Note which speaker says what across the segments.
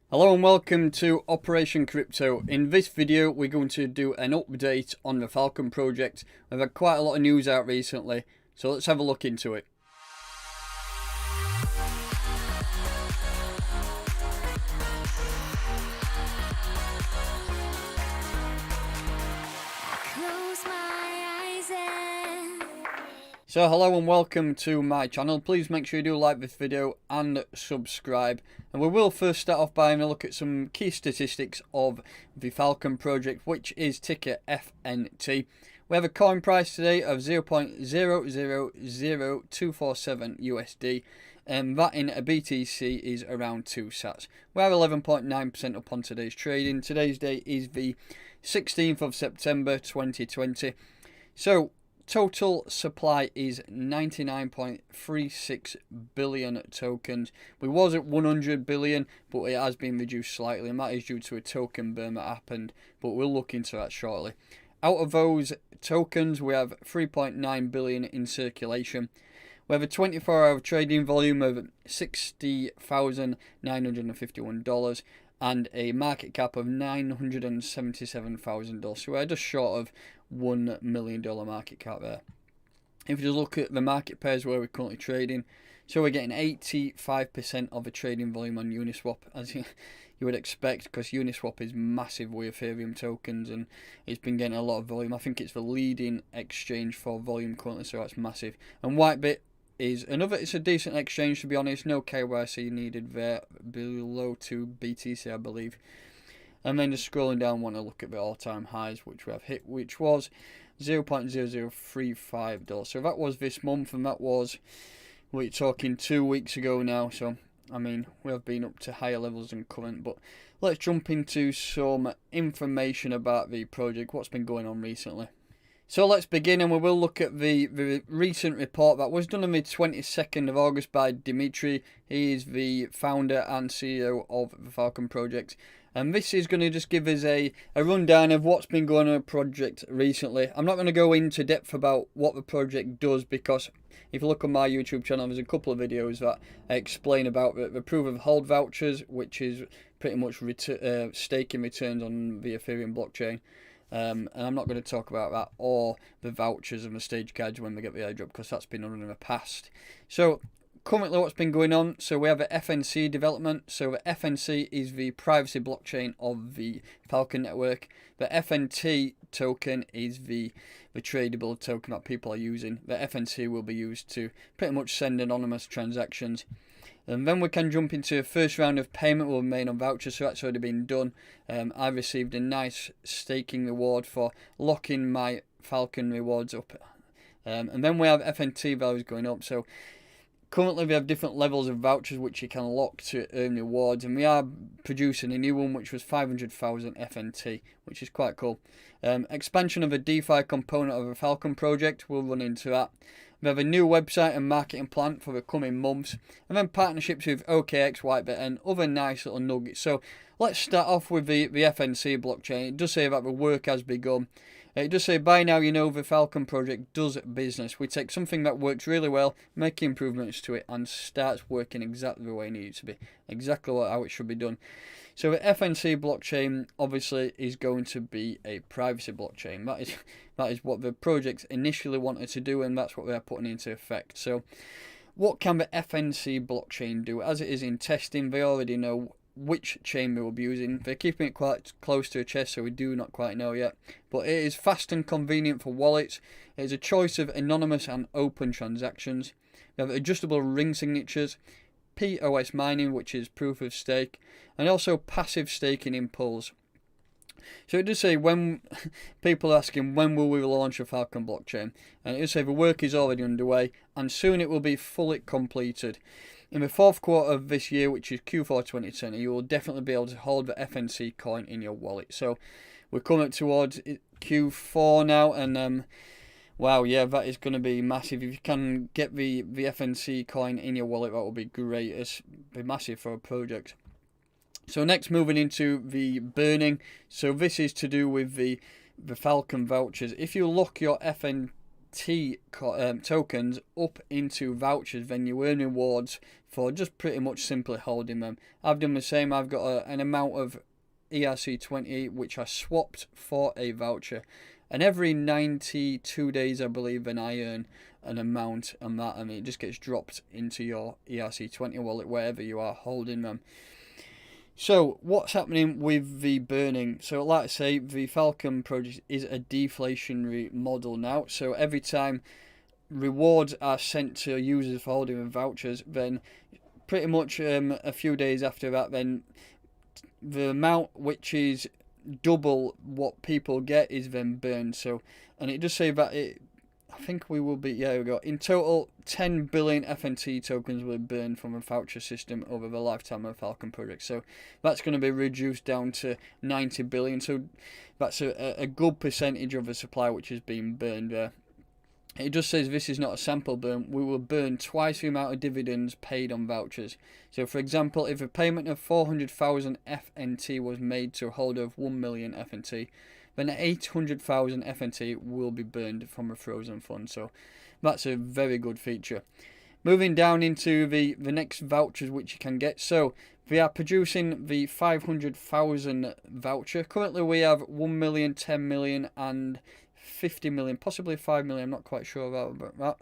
Speaker 1: Hello and welcome to Operation Crypto. In this video we're going to do an update on the Falcon project. We've had quite a lot of news out recently, so let's have a look into it. So hello and welcome to my channel. Please make sure you do like this video and subscribe. And we will first start off by having a look at some key statistics of the Falcon project, which is ticker FNT. We have a coin price today of 0.000247 USD, and that in a BTC is around 2 sats. We are 11.9% up on today's trading. Today's date is the 16th of September 2020. So total supply is 99.36 billion tokens. We was at 100 billion, but it has been reduced slightly, and that is due to a token burn that happened, but we'll look into that shortly. Out of those tokens, we have 3.9 billion in circulation. We have a 24-hour trading volume of $60,951 and a market cap of $977,000. So we're just short of $1 million market cap there. If you just look at the market pairs where we're currently trading, so we're getting 85% of the trading volume on Uniswap, as you would expect, because Uniswap is massive with Ethereum tokens and it's been getting a lot of volume. I think it's the leading exchange for volume currently, so that's massive. And Whitebit is another, it's a decent exchange to be honest, no KYC needed there, below 2 BTC I believe. And then just scrolling down, want to look at the all-time highs which we have hit, which was $0.0035. So that was this month, and that was, we're talking 2 weeks ago now. So I mean, we have been up to higher levels than current. But let's jump into some information about the project, what's been going on recently. So let's begin, and we will look at the recent report that was done on the 22nd of August by Dimitri. He is the founder and CEO of the Falcon Project. And this is going to just give us a rundown of what's been going on in the project recently. I'm not going to go into depth about what the project does, because if you look on my YouTube channel, there's a couple of videos that I explain about the proof of hold vouchers, which is pretty much staking returns on the Ethereum blockchain. And I'm not going to talk about that or the vouchers and the stage guides when we get the airdrop, because that's been done in the past. So currently what's been going on, so we have a FNC development. So the FNC is the privacy blockchain of the Falcon network. The FNT token is the tradable token that people are using. The FNC will be used to pretty much send anonymous transactions. And then we can jump into the first round of payment will remain on vouchers, so that's already been done. I received a nice staking reward for locking my Falcon rewards up. And then we have FNT values going up. So currently we have different levels of vouchers which you can lock to earn rewards, and we are producing a new one which was 500,000 FNT, which is quite cool. Expansion of a DeFi component of the Falcon project, we'll run into that. We have a new website and marketing plan for the coming months, and then partnerships with OKX, Whitebit and other nice little nuggets. So let's start off with the FNC blockchain. It does say that the work has begun. It does say, by now you know the Falcon project does business. We take something that works really well, make improvements to it, and starts working exactly the way it needs to be. Exactly how it should be done. So the FNC blockchain obviously is going to be a privacy blockchain. That is what the project initially wanted to do, and that's what they are putting into effect. So what can the FNC blockchain do? As it is in testing, they already know which chain we will be using. They're keeping it quite close to a chest, so we do not quite know yet. But it is fast and convenient for wallets. It is a choice of anonymous and open transactions. We have adjustable ring signatures, POS mining, which is proof of stake, and also passive staking in pools. So it does say, when people are asking when will we launch a Falcon blockchain, and it does say the work is already underway and soon it will be fully completed. In the fourth quarter of this year, which is Q4 2020, you will definitely be able to hold the FNC coin in your wallet. So we're coming towards Q4 now, and wow, yeah, that is going to be massive. If you can get the FNC coin in your wallet, that will be great. It's be massive for a project. So next, moving into the burning. So this is to do with the Falcon vouchers. If you lock your FNT tokens up into vouchers, then you earn rewards for just pretty much simply holding them. I've done the same. I've got an amount of ERC20 which I swapped for a voucher, and every 92 days I believe then I earn an amount on that, and it just gets dropped into your ERC20 wallet wherever you are holding them. So what's happening with the burning? So like I say, the Falcon Project is a deflationary model now. So every time rewards are sent to users for holding the vouchers, then pretty much a few days after that, then the amount which is double what people get is then burned. So, and it does say that I think we will be, we go. In total, 10 billion FNT tokens will be burned from a voucher system over the lifetime of the Falcon Project. So that's going to be reduced down to 90 billion. So that's a good percentage of the supply which is being burned there. It just says this is not a sample burn. We will burn twice the amount of dividends paid on vouchers. So for example, if a payment of 400,000 FNT was made to a holder of 1 million FNT, then 800,000 FNT will be burned from a frozen fund. So that's a very good feature. Moving down into the next vouchers which you can get. So we are producing the 500,000 voucher. Currently we have 1 million, 10 million and 50 million, possibly 5 million. I'm not quite sure about that.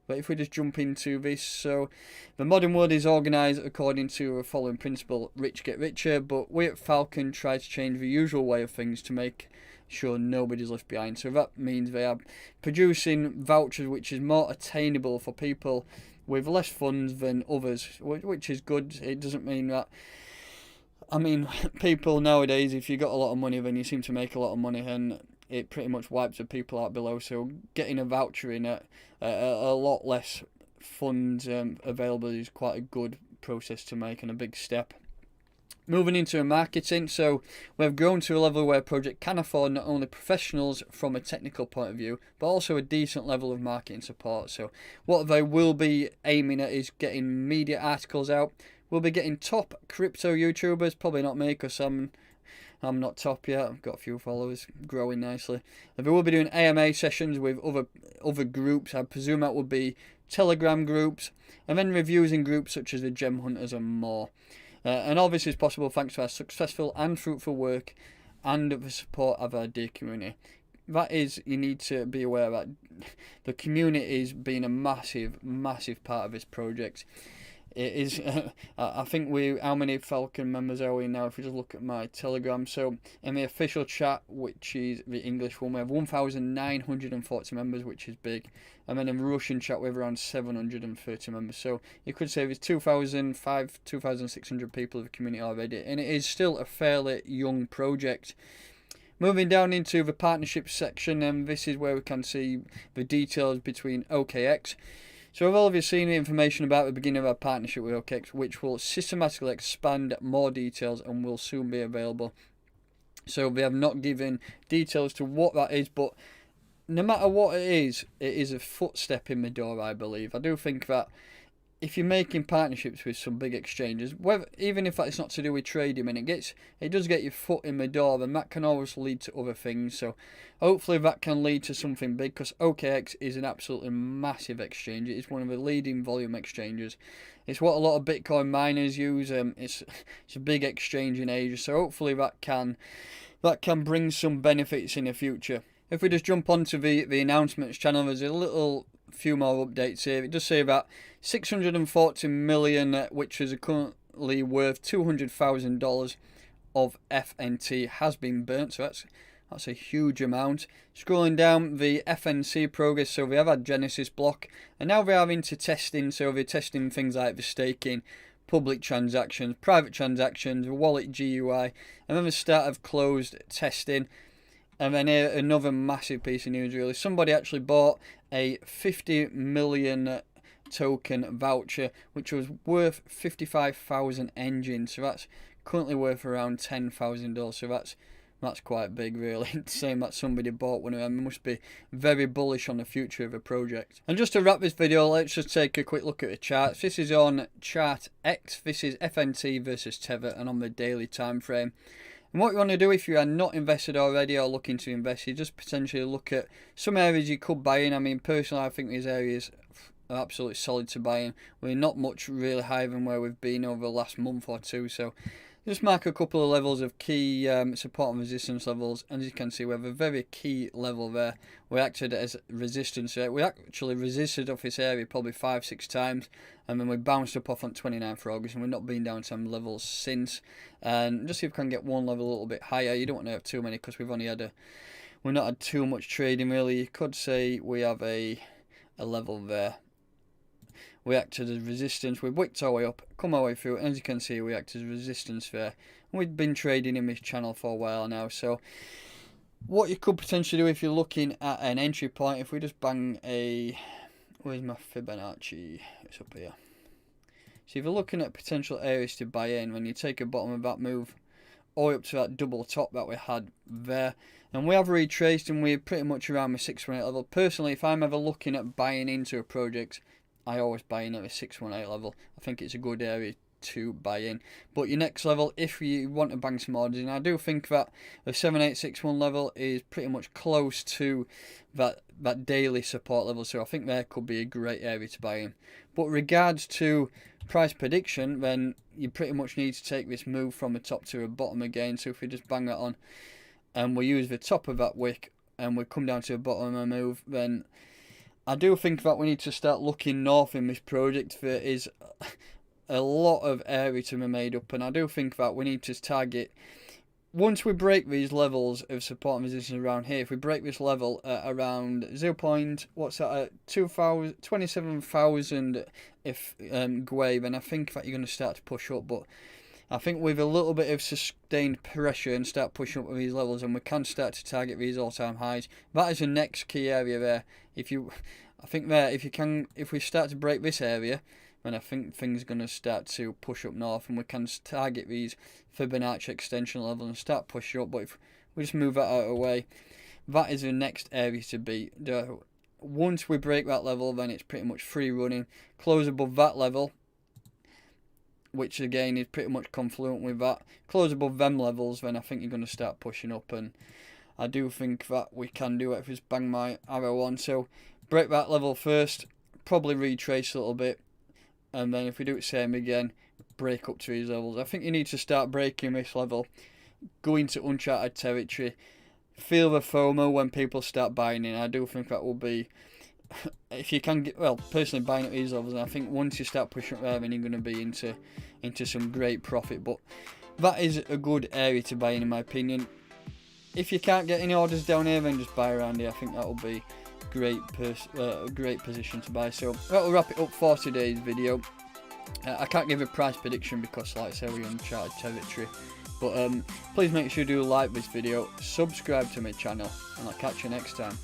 Speaker 1: But if we just jump into this, so the modern world is organised according to the following principle: rich get richer. But we at Falcon try to change the usual way of things to make sure nobody's left behind. So that means they are producing vouchers which is more attainable for people with less funds than others, which is good. It doesn't mean that, I mean, people nowadays, if you got a lot of money, then you seem to make a lot of money, and it pretty much wipes the people out below. So getting a voucher in at a lot less funds available is quite a good process to make and a big step. Moving into marketing, so we've grown to a level where a project can afford not only professionals from a technical point of view, but also a decent level of marketing support. So what they will be aiming at is getting media articles out. We'll be getting top crypto YouTubers, probably not me because I'm not top yet. I've got a few followers, growing nicely. And we will be doing AMA sessions with other groups. I presume that will be Telegram groups, and then reviews in groups such as the Gem Hunters and more. And all this is possible thanks to our successful and fruitful work and the support of our dear community. That is, you need to be aware that the community is being a massive part of this project. It is, I think how many Falcon members are we now? If we just look at my Telegram, so in the official chat, which is the English one, we have 1,940 members, which is big, and then in the Russian chat we have around 730 members. So you could say there's 2,600 people of the community already, and it is still a fairly young project. Moving down into the partnership section, and this is where we can see the details between OKX. So we've already seen the information about the beginning of our partnership with OKX, which will systematically expand more details and will soon be available. So we have not given details to what that is, but no matter what it is a footstep in the door, I believe. I do think that if you're making partnerships with some big exchanges, even if that's not to do with trading, and it does get your foot in the door, then that can always lead to other things. So hopefully that can lead to something big, because OKX is an absolutely massive exchange. It's one of the leading volume exchanges. It's what a lot of Bitcoin miners use. It's a big exchange in Asia. So hopefully that can bring some benefits in the future. If we just jump onto the announcements channel, there's a few more updates here. It does say that 640 million, which is currently worth $200,000 of FNT, has been burnt. So that's a huge amount. Scrolling down the FNC progress, so we have had Genesis block, and now we are into testing. So they're testing things like the staking, public transactions, private transactions, wallet GUI, and then the start of closed testing. And then here, another massive piece of news really. Somebody actually bought a 50 million token voucher, which was worth 55,000 engines. So that's currently worth around $10,000. So that's quite big really. Saying that somebody bought one of them must be very bullish on the future of a project. And just to wrap this video, let's just take a quick look at the charts. This is on chart X. This is FNT versus Tether, and on the daily time frame. And what you want to do if you are not invested already or looking to invest, you just potentially look at some areas you could buy in. I mean, personally, I think these areas are absolutely solid to buy in. We're not much really higher than where we've been over the last month or two, so just mark a couple of levels of key support and resistance levels, and as you can see, we have a very key level there. We acted as resistance. We actually resisted off this area probably 5-6 times, and then we bounced up off on 29th of August, and we've not been down to some levels since. And just see if we can get one level a little bit higher. You don't want to have too many because we've not had too much trading really. You could say we have a level there. We acted as resistance, we wicked our way up, come our way through, and as you can see, we act as resistance there. And we've been trading in this channel for a while now, so what you could potentially do if you're looking at an entry point, if we just bang a, where's my Fibonacci, it's up here. So if you're looking at potential areas to buy in, when you take a bottom of that move, all the way up to that double top that we had there, and we have retraced and we're pretty much around the 618 level. Personally, if I'm ever looking at buying into a project, I always buy in at a 618 level. I think it's a good area to buy in. But your next level, if you want to bang some orders in, I do think that the 7861 level is pretty much close to that daily support level. So I think there could be a great area to buy in. But regards to price prediction, then you pretty much need to take this move from the top to the bottom again. So if we just bang that on and we use the top of that wick and we come down to the bottom of the move, then I do think that we need to start looking north in this project. There is a lot of area to be made up, and I do think that we need to target, once we break these levels of support and resistance around here, if we break this level at around 27,000 if Gwei, then I think that you're going to start to push up. But I think with a little bit of sustained pressure and start pushing up with these levels, and we can start to target these all-time highs. That is the next key area there. If we start to break this area, then I think things are going to start to push up north, and we can target these Fibonacci extension levels and start pushing up. But if we just move that out of the way, that is the next area to beat. Once we break that level, then it's pretty much free running. Close above that level, which again is pretty much confluent with that. Close above them levels, then I think you're going to start pushing up, and I do think that we can do it if we just bang my arrow on. So break that level first, probably retrace a little bit, and then if we do it same again, break up to these levels. I think you need to start breaking this level, go into uncharted territory, feel the FOMO when people start buying in. I do think that will be, if you can get, well, personally buying at these levels, and I think once you start pushing up there, then you're going to be into some great profit. But that is a good area to buy in my opinion. If you can't get any orders down here, then just buy around here. I think that will be a great position to buy. So that will wrap it up for today's video. I can't give a price prediction because, like I say, we're in uncharted territory. But please make sure you do like this video, subscribe to my channel, and I'll catch you next time.